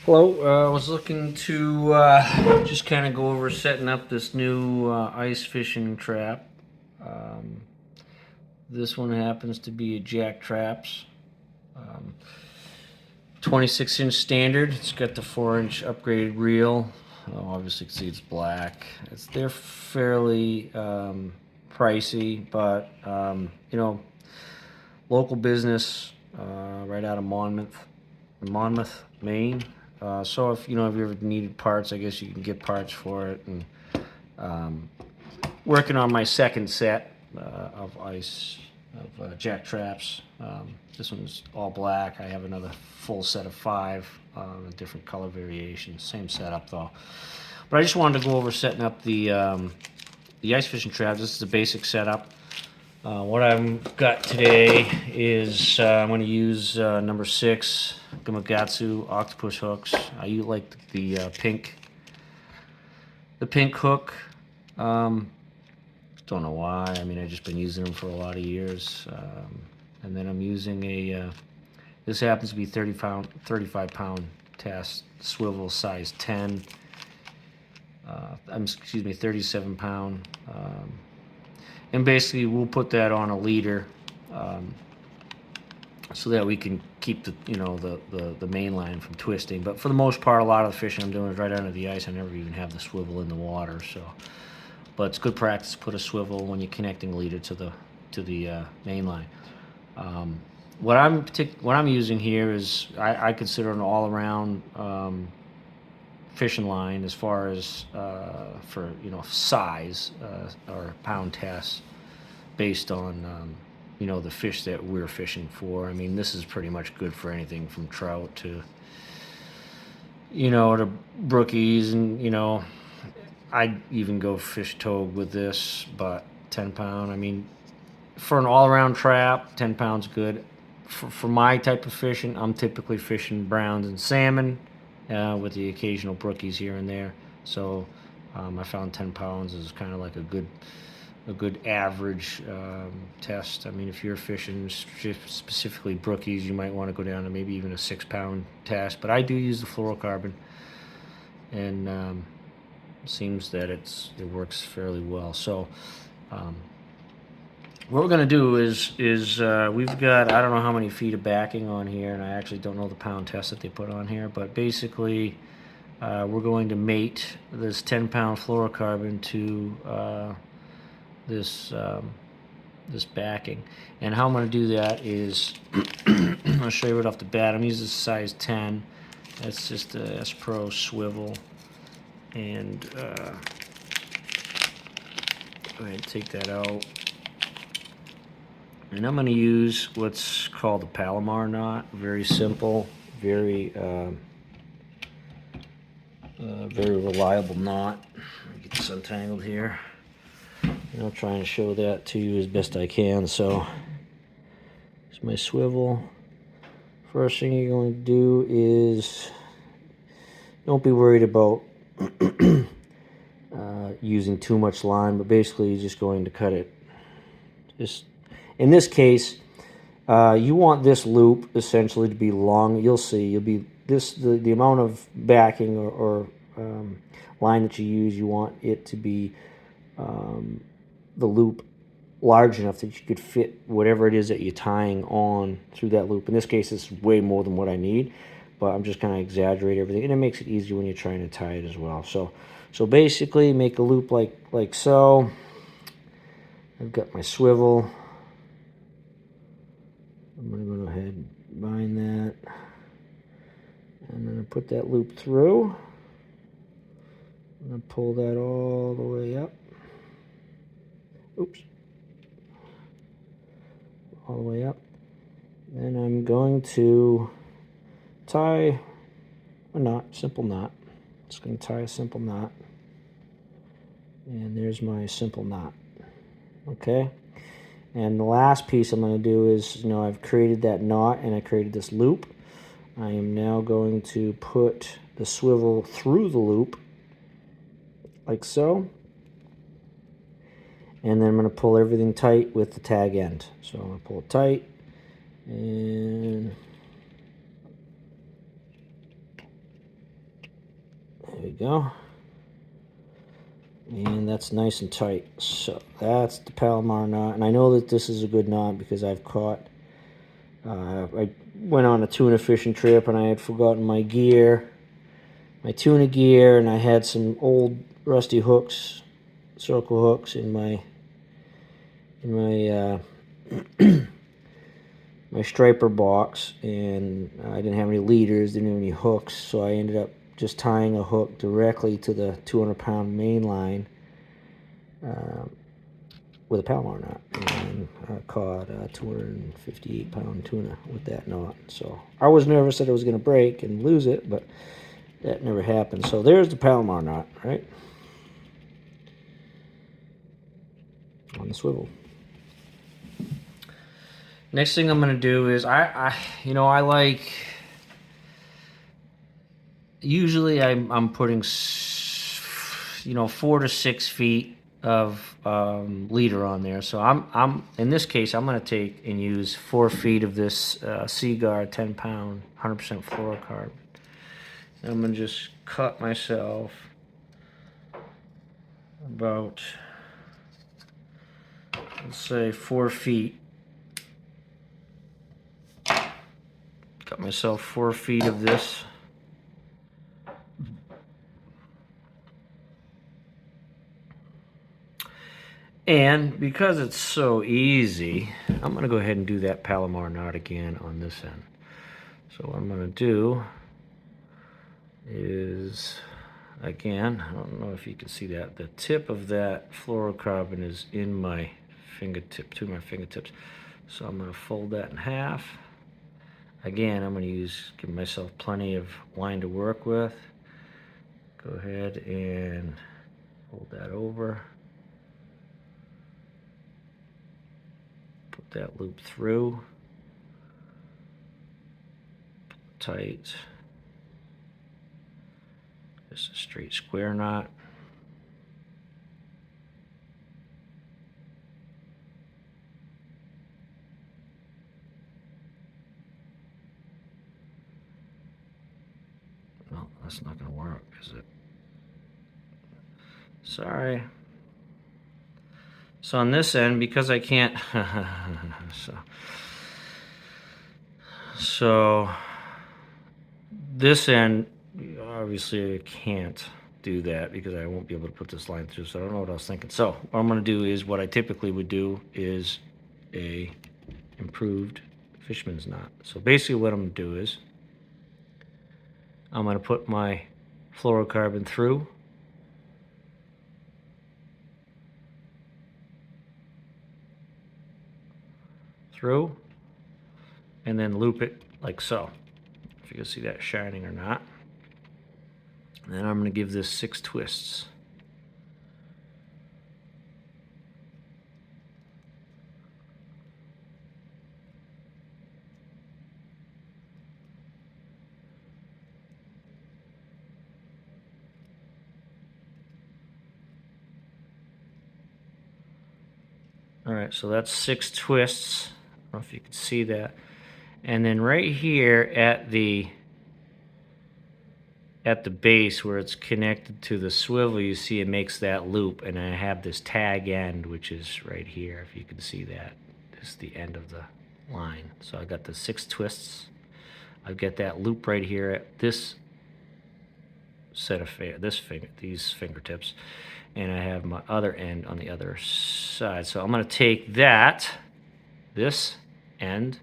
Hello, I was looking to just kind of go over setting up this new ice fishing trap. Um, this one happens to be a Jack Traps, 26-inch standard. It's got the 4-inch upgraded reel. Obviously, you can see it's black. They're fairly pricey, but local business right out of Monmouth, Maine. So if you ever needed parts, I guess you can get parts for it. And working on my second set of ice of Jack Traps. This one's all black. I have another full set of 5, a different color variation. Same setup though. But I just wanted to go over setting up the ice fishing traps. This is the basic setup. What I've got today is I'm going to use number 6 Gamakatsu octopus hooks. I like the pink hook. Don't know why. I mean, I've just been using them for a lot of years. And then I'm using this happens to be 35 pound test swivel size 10. Excuse me, 37 pound. And basically we'll put that on a leader so that we can keep the main line from twisting. But for the most part, a lot of the fishing I'm doing is right under the ice. I never even have the swivel in the water. But it's good practice to put a swivel when you're connecting the leader to the main line. What I'm using here is I consider an all-around fishing line as far as for size or pound tests based on the fish that we're fishing for. I mean, this is pretty much good for anything from trout to to brookies, and I'd even go fish togue with this, but 10 pound. I mean, for an all-around trap, 10 pounds good. For my type of fishing, I'm typically fishing browns and salmon with the occasional brookies here and there. So I found 10 pounds is kind of like a good average test. I mean, if you're fishing specifically brookies, you might want to go down to maybe even a 6-pound test. But I do use the fluorocarbon, and seems that it works fairly well. So what we're going to do is we've got, I don't know how many feet of backing on here, and I actually don't know the pound test that they put on here, but basically we're going to mate this 10-pound fluorocarbon to this backing. And how I'm going to do that is I'll show you right off the bat. I'm using size 10. That's just a S Pro swivel, and go ahead and take that out. And I'm going to use what's called a Palomar knot. Very simple, very reliable knot. Get this untangled here. And I'll try and show that to you as best I can. So, here's my swivel. First thing you're going to do is don't be worried about using too much line, but basically you're just going to cut it. Just in this case, you want this loop essentially to be long. You'll see. You'll be the amount of backing or line that you use. You want it to be the loop large enough that you could fit whatever it is that you're tying on through that loop. In this case, it's way more than what I need, but I'm just going to exaggerate everything, and it makes it easier when you're trying to tie it as well. So basically, make a loop like so. I've got my swivel. I'm going to go ahead and bind that, and then I put that loop through. I'm going to pull that all the way up. Oops. All the way up. Then I'm going to tie a knot, simple knot. Just going to tie a simple knot. And there's my simple knot. Okay. And the last piece I'm going to do is, I've created that knot and I created this loop. I am now going to put the swivel through the loop, like so. And then I'm going to pull everything tight with the tag end. So I'm going to pull it tight, and There you go. And that's nice and tight. So that's the Palomar knot. And I know that this is a good knot because I've caught, I went on a tuna fishing trip and I had forgotten my gear, my tuna gear, and I had some old rusty hooks, circle hooks in my my striper box, and I didn't have any leaders, didn't have any hooks, so I ended up just tying a hook directly to the 200-pound main line with a Palomar knot, and I caught a 258-pound tuna with that knot. So I was nervous that it was going to break and lose it, but that never happened. So there's the Palomar knot, right, on the swivel. Next thing I'm going to do is I like, usually I'm putting 4 to 6 feet of leader on there. So I'm in this case I'm going to take and use 4 feet of this Seaguar 10-pound 100% fluorocarbon. And I'm going to just cut myself about, let's say, 4 feet. Got myself 4 feet of this. And because it's so easy, I'm going to go ahead and do that Palomar knot again on this end. So what I'm going to do is, again, I don't know if you can see that, the tip of that fluorocarbon is in my fingertip, to my fingertips. So I'm going to fold that in half. Again, I'm going to give myself plenty of line to work with. Go ahead and fold that over. Put that loop through. Tight. Just a straight square knot. Well, that's not going to work, is it? Sorry. So on this end, because I can't, so this end, obviously I can't do that because I won't be able to put this line through, so I don't know what I was thinking. So what I'm going to do is what I typically would do is a improved fisherman's knot. So basically what I'm going to do is I'm going to put my fluorocarbon through, and then loop it like so. If you can see that shining or not. And then I'm going to give this 6 twists. All right, so that's 6 twists. I don't know if you can see that. And then right here at the base where it's connected to the swivel, you see it makes that loop, and I have this tag end, which is right here, if you can see that. This is the end of the line. So I got the 6 twists. I've got that loop right here at this set of these fingertips, and I have my other end on the other side. So I'm going to take this end,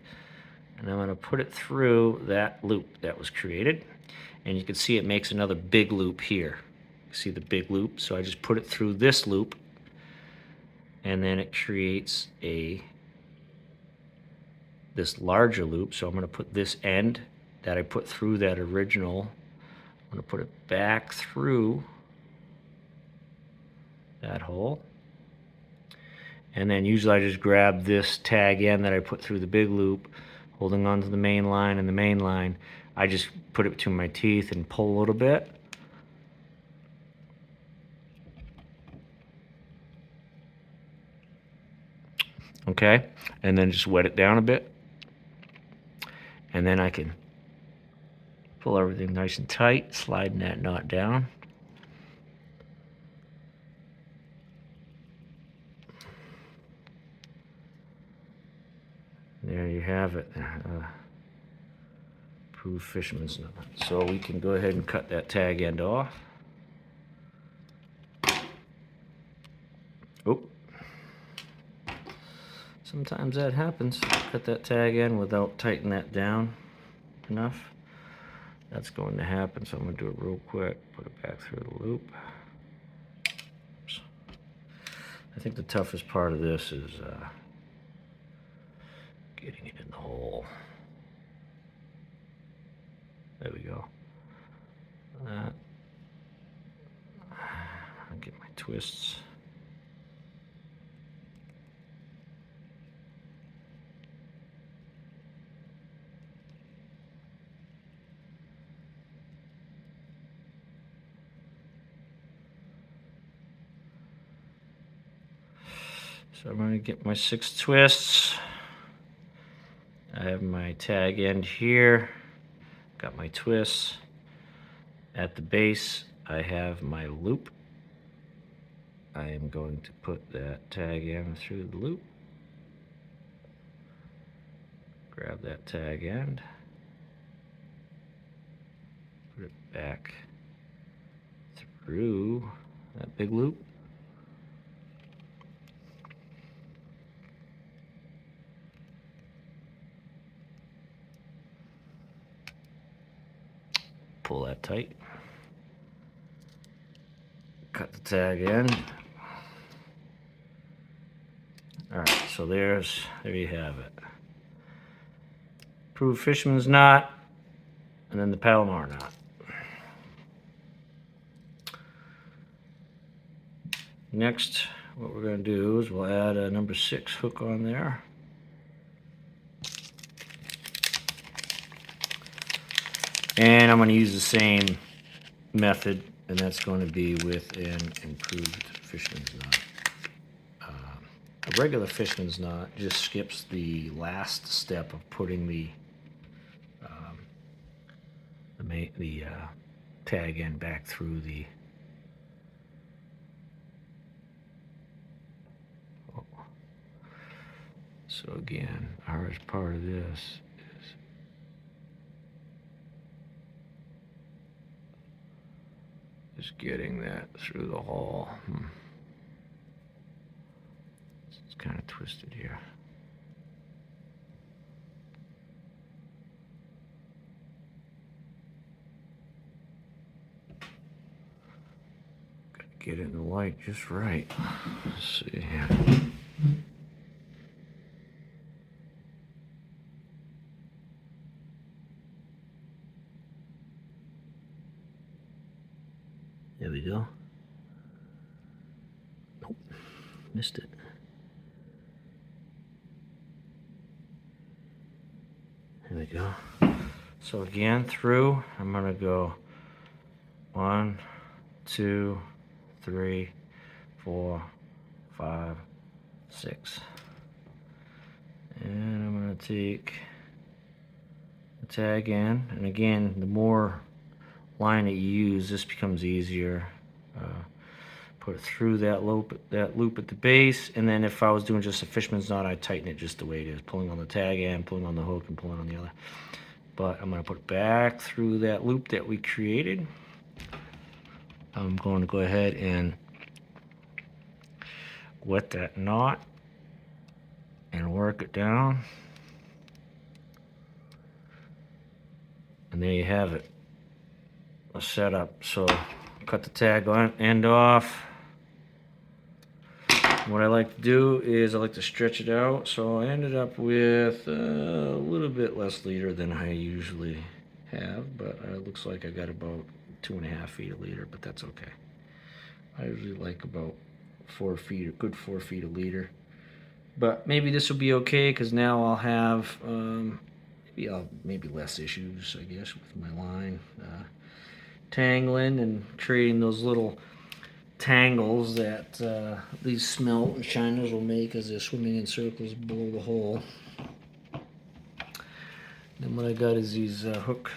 and I'm going to put it through that loop that was created, and you can see it makes another big loop here. You see the big loop? So I just put it through this loop, and then it creates this larger loop. So I'm going to put this end that I put through that original, I'm going to put it back through that hole. And then usually I just grab this tag end that I put through the big loop, holding onto the main line, and the main line, I just put it between my teeth and pull a little bit. Okay, and then just wet it down a bit. And then I can pull everything nice and tight, sliding that knot down. There you have it. Approved fisherman's knot. So we can go ahead and cut that tag end off. Oh. Sometimes that happens. Cut that tag end without tightening that down enough. That's going to happen, so I'm going to do it real quick. Put it back through the loop. Oops. I think the toughest part of this is getting it in the hole. There we go. I'll get my twists. So I'm going to get my 6 twists. I have my tag end here. Got my twists. At the base, I have my loop. I am going to put that tag end through the loop. Grab that tag end. Put it back through that big loop. Pull that tight. Cut the tag end. Alright, so there you have it. Approved fisherman's knot, and then the Palomar knot. Next, what we're going to do is we'll add a number 6 hook on there. And I'm going to use the same method, and that's going to be with an improved fisherman's knot. A regular fisherman's knot just skips the last step of putting the tag end back through the. So again, the hardest part of this is just getting that through the hole. It's kind of twisted here. Got to get it in the light just right. Let's see here. There we go. Nope, missed it. There we go. So again, through, I'm gonna go 1, 2, 3, 4, 5, 6. And I'm gonna take the tag in, and again, the more line that you use, this becomes easier. Put it through that loop at the base, and then if I was doing just a fisherman's knot, I'd tighten it just the way it is, pulling on the tag end, pulling on the hook, and pulling on the other. But I'm going to put it back through that loop that we created. I'm going to go ahead and wet that knot and work it down. And there you have it. A setup. So cut the tag end off. What I like to do is I like to stretch it out. So I ended up with a little bit less leader than I usually have, but it looks like I got about 2.5 feet of leader, but that's okay. I usually like about 4 feet, a good 4 feet of leader. But maybe this will be okay because now I'll have maybe less issues, I guess, with my line. Tangling and creating those little tangles that these smelt and shiners will make as they're swimming in circles below the hole. Then what I got is these hook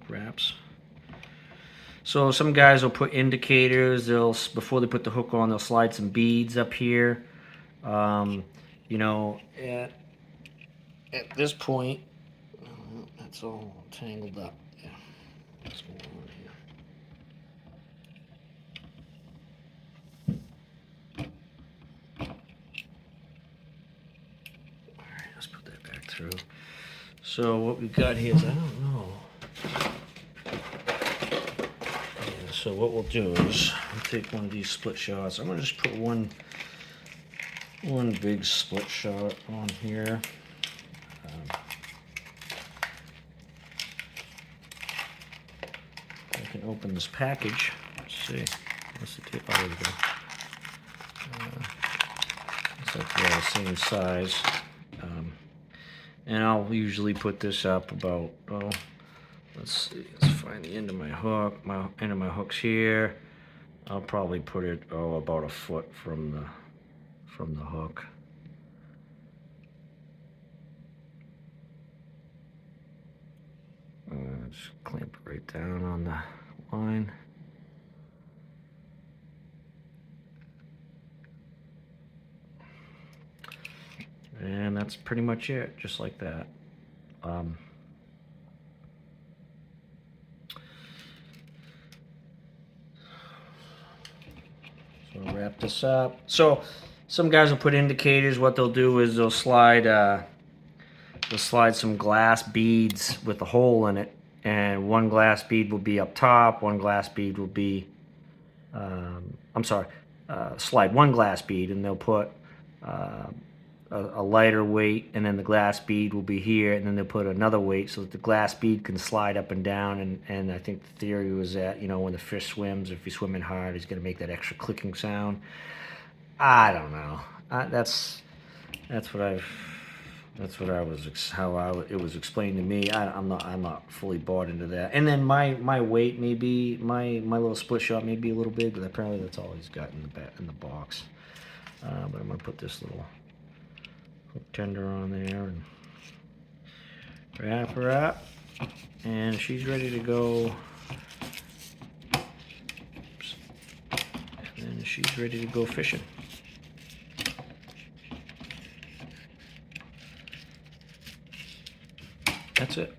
wraps. So some guys will put indicators. Before they put the hook on, they'll slide some beads up here. You know, at this point, that's all tangled up. Yeah, what's going on here? All right, let's put that back through. So what we've got here is, I don't know. Yeah, so what we'll do is I'll take one of these split shots. I'm gonna just put one big split shot on here. I can open this package. Let's see. What's the tape? Oh, there we go. It's like they're all the same size. And I'll usually put this up about, oh, let's see, let's find the end of my hook. My end of my hook's here. I'll probably put it, oh, about a foot from the hook. Just clamp it right down on the line. And that's pretty much it, just like that. So I'll wrap this up. So some guys will put indicators. What they'll do is they'll slide some glass beads with a hole in it, and one glass bead will be up top, one glass bead will be, slide one glass bead, and they'll put a lighter weight, and then the glass bead will be here, and then they'll put another weight so that the glass bead can slide up and down. And I think the theory was that, you know, when the fish swims, if he's swimming hard, he's going to make that extra clicking sound. I don't know. That's what it was explained to me. I'm not fully bought into that. And then my weight may be, my little split shot may be a little big, but apparently that's all he's got in the box. But I'm gonna put this little hook tender on there and wrap her up, and she's ready to go. Oops. And then she's ready to go fishing. That's it.